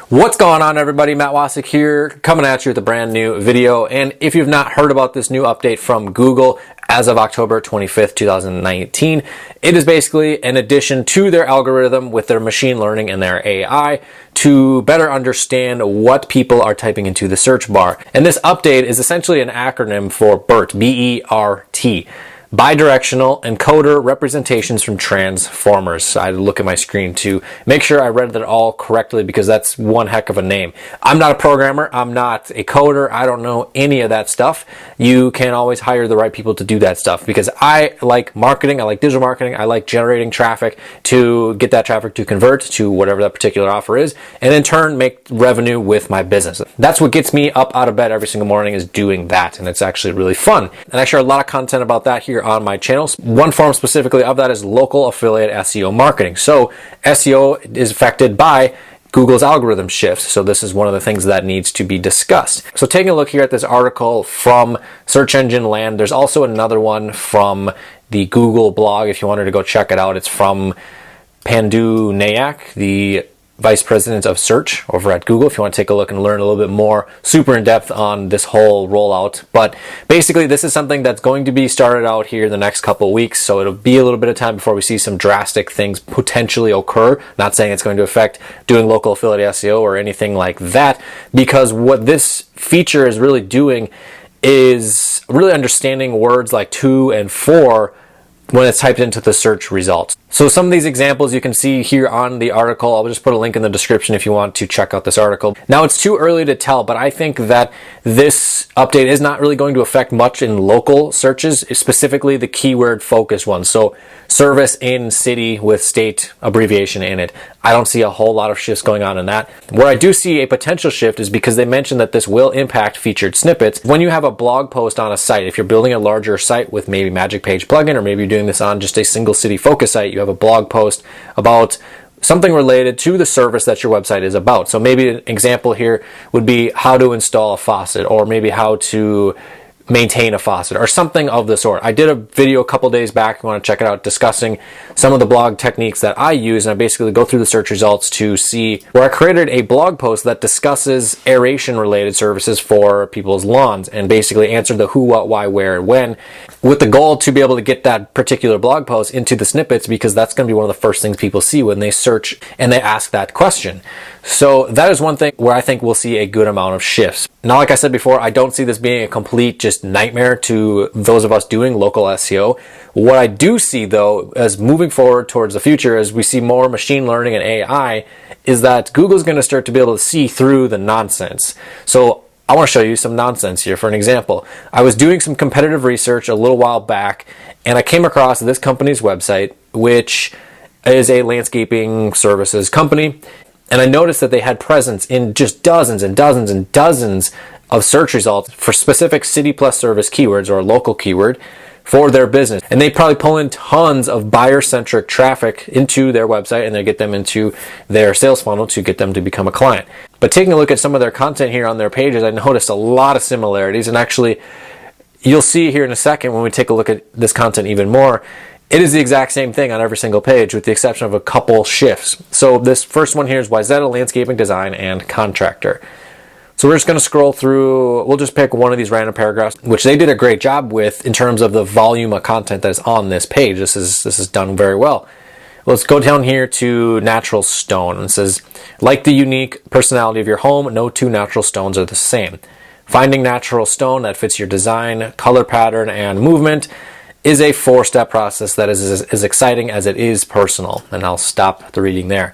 What's going on, everybody? Matt Wacek here, coming at you with a brand new video. And if you've not heard about this new update from Google as of October 25th, 2019, it is basically an addition to their algorithm with their machine learning and their AI to better understand what people are typing into the search bar. And this update is essentially an acronym for BERT, B-E-R-T. Bidirectional encoder representations from transformers. I had to look at my screen to make sure I read that all correctly because that's one heck of a name. I'm not a programmer. I'm not a coder. I don't know any of that stuff. You can always hire the right people to do that stuff because I like marketing. I like digital marketing. I like generating traffic to get that traffic to convert to whatever that particular offer is, and in turn make revenue with my business. That's what gets me up out of bed every single morning, is doing that, and it's actually really fun. And I share a lot of content about that here on my channel. One form specifically of that is local affiliate SEO marketing. So SEO is affected by Google's algorithm shifts. So this is one of the things that needs to be discussed. So taking a look here at this article from Search Engine Land, there's also another one from the Google blog if you wanted to go check it out. It's from Pandu Nayak, the Vice President of Search over at Google, if you want to take a look and learn a little bit more super in depth on this whole rollout. But basically, this is something that's going to be started out here in the next couple of weeks. So it'll be a little bit of time before we see some drastic things potentially occur. Not saying it's going to affect doing local affiliate SEO or anything like that, because what this feature is really doing is really understanding words like to and for when it's typed into the search results. So some of these examples you can see here on the article. I'll just put a link in the description if you want to check out this article. Now, it's too early to tell, but I think that this update is not really going to affect much in local searches, specifically the keyword focused ones. So service in city with state abbreviation in it. I don't see a whole lot of shifts going on in that. Where I do see a potential shift is because they mentioned that this will impact featured snippets. When you have a blog post on a site, if you're building a larger site with maybe Magic Page plugin, or maybe you're doing this on just a single city focus site, you have a blog post about something related to the service that your website is about. So maybe an example here would be how to install a faucet, or maybe how to maintain a faucet, or something of the sort. I did a video a couple days back, if you want to check it out, discussing some of the blog techniques that I use, and I basically go through the search results to see where I created a blog post that discusses aeration related services for people's lawns, and basically answered the who, what, why, where, and when, with the goal to be able to get that particular blog post into the snippets, because that's going to be one of the first things people see when they search and they ask that question. So that is one thing where I think we'll see a good amount of shifts. Now, like I said before, I don't see this being a complete just nightmare to those of us doing local SEO. What I do see, though, as moving forward towards the future, as we see more machine learning and AI, is that Google's going to start to be able to see through the nonsense. So I want to show you some nonsense here. For an example, I was doing some competitive research a little while back, and I came across this company's website, which is a landscaping services company. And I noticed that they had presence in just dozens and dozens and dozens of search results for specific city plus service keywords, or a local keyword, for their business. And they probably pull in tons of buyer-centric traffic into their website, and they get them into their sales funnel to get them to become a client. But taking a look at some of their content here on their pages, I noticed a lot of similarities. And actually, you'll see here in a second when we take a look at this content even more, it is the exact same thing on every single page with the exception of a couple shifts. So this first one here is Wacek Landscaping Design and Contractor. So we're just going to scroll through, we'll just pick one of these random paragraphs, which they did a great job with in terms of the volume of content that is on this page. This is done very well. Let's go down here to natural stone. It says, like the unique personality of your home, no two natural stones are the same. Finding natural stone that fits your design, color pattern, and movement is a 4-step process that is as exciting as it is personal. And I'll stop the reading there.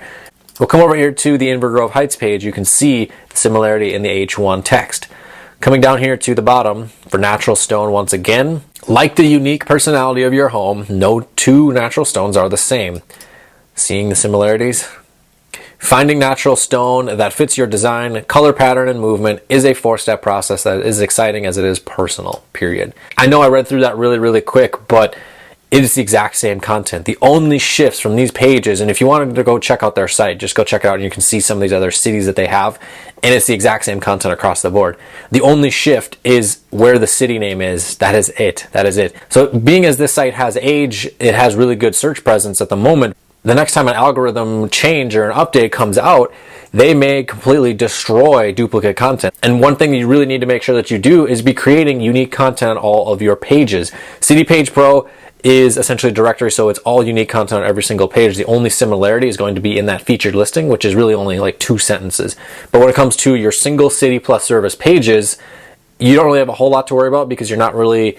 We'll come over here to the Inver Grove Heights page. You can see the similarity in the H1 text. Coming down here to the bottom for natural stone once again, like the unique personality of your home, no two natural stones are the same. Seeing the similarities? Finding natural stone that fits your design, color pattern, and movement is a 4-step process that is exciting as it is personal, period. I know I read through that really, really quick, but it is the exact same content. The only shifts from these pages, and if you wanted to go check out their site, just go check it out and you can see some of these other cities that they have, and it's the exact same content across the board. The only shift is where the city name is. That is it. That is it. So being as this site has age, it has really good search presence at the moment, the next time an algorithm change or an update comes out, they may completely destroy duplicate content. And one thing you really need to make sure that you do is be creating unique content on all of your pages. CD Page Pro is essentially a directory, so it's all unique content on every single page. The only similarity is going to be in that featured listing, which is really only like 2 sentences. But when it comes to your single city plus service pages, you don't really have a whole lot to worry about because you're not really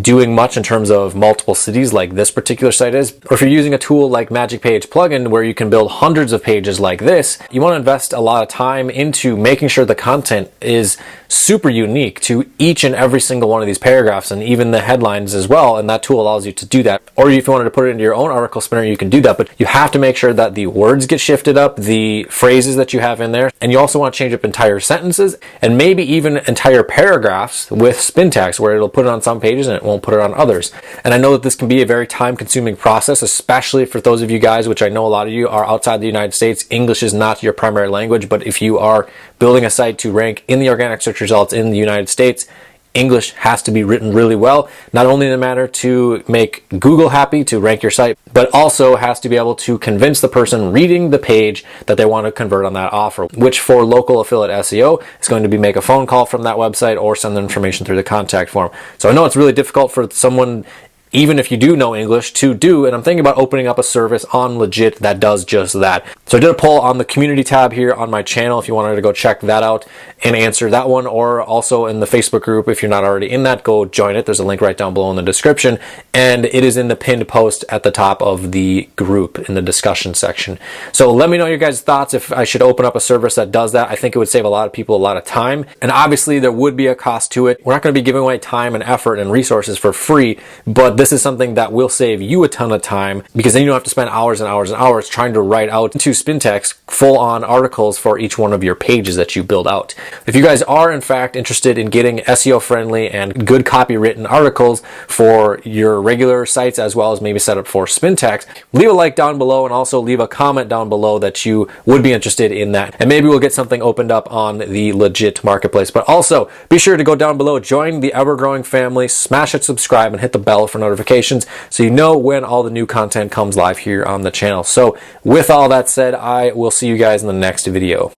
doing much in terms of multiple cities like this particular site is. Or if you're using a tool like Magic Page plugin where you can build hundreds of pages like this, you want to invest a lot of time into making sure the content is super unique to each and every single one of these paragraphs and even the headlines as well, and that tool allows you to do that. Or if you wanted to put it into your own article spinner, you can do that, but you have to make sure that the words get shifted up, the phrases that you have in there, and you also want to change up entire sentences and maybe even entire paragraphs with spin tags where it'll put it on some pages and it won't put it on others. And I know that this can be a very time-consuming process, especially for those of you guys, which I know a lot of you are outside the United States. English is not your primary language, but if you are building a site to rank in the organic search results in the United States, English has to be written really well, not only in the matter to make Google happy to rank your site, but also has to be able to convince the person reading the page that they want to convert on that offer, which for local affiliate SEO is going to be make a phone call from that website or send the information through the contact form. So I know it's really difficult for someone, even if you do know English, to do, and I'm thinking about opening up a service on Legit that does just that. So I did a poll on the community tab here on my channel if you wanted to go check that out and answer that one, or also in the Facebook group. If you're not already in that, go join it. There's a link right down below in the description, and it is in the pinned post at the top of the group in the discussion section. So let me know your guys' thoughts if I should open up a service that does that. I think it would save a lot of people a lot of time, and obviously there would be a cost to it. We're not going to be giving away time and effort and resources for free, but this is something that will save you a ton of time, because then you don't have to spend hours and hours and hours trying to write out into spin text full-on articles for each one of your pages that you build out. If you guys are in fact interested in getting SEO friendly and good copywritten articles for your regular sites as well as maybe set up for spin text, leave a like down below and also leave a comment down below that you would be interested in that, and maybe we'll get something opened up on the Legit marketplace. But also be sure to go down below, join the ever-growing family, smash that subscribe and hit the bell for notifications so you know when all the new content comes live here on the channel. So with all that said, I will see you guys in the next video.